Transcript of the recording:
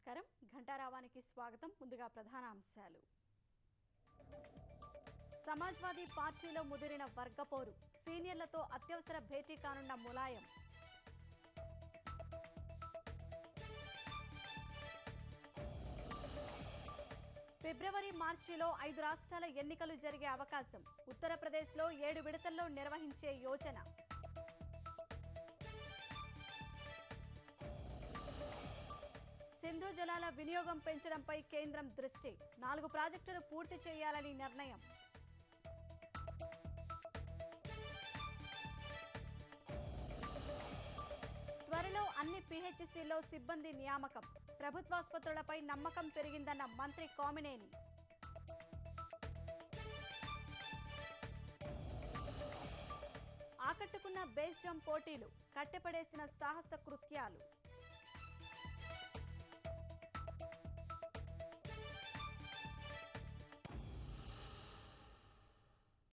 నమస్కారం ఘంటారావానికి స్వాగతం. ముందుగా ప్రధాన అంశాలు. సమాజ్వాదీ పార్టీలో ముదిరిన వర్గపోరు, సీనియర్లతో అత్యవసర భేటీ కానున్న ములాయం. ఫిబ్రవరి మార్చిలో 5 రాష్ట్రాల ఎన్నికలు జరిగే అవకాశం. ఉత్తరప్రదేశ్లో 7 విడతల్లో నిర్వహించే యోచన. సింధు జలాల వినియోగం పెంచడంపై కేంద్రం దృష్టి. 4 ప్రాజెక్టులు పూర్తి చేయాలని నిర్ణయం. త్వరలో అన్ని పీహెచ్సీల్లో సిబ్బంది నియామకం. ప్రభుత్వాసుపత్రులపై నమ్మకం పెరిగిందన్న మంత్రి కామినేని. ఆకట్టుకున్న బేస్ జంప్ పోటీలు, కట్టెపడేసిన సాహస కృత్యాలు.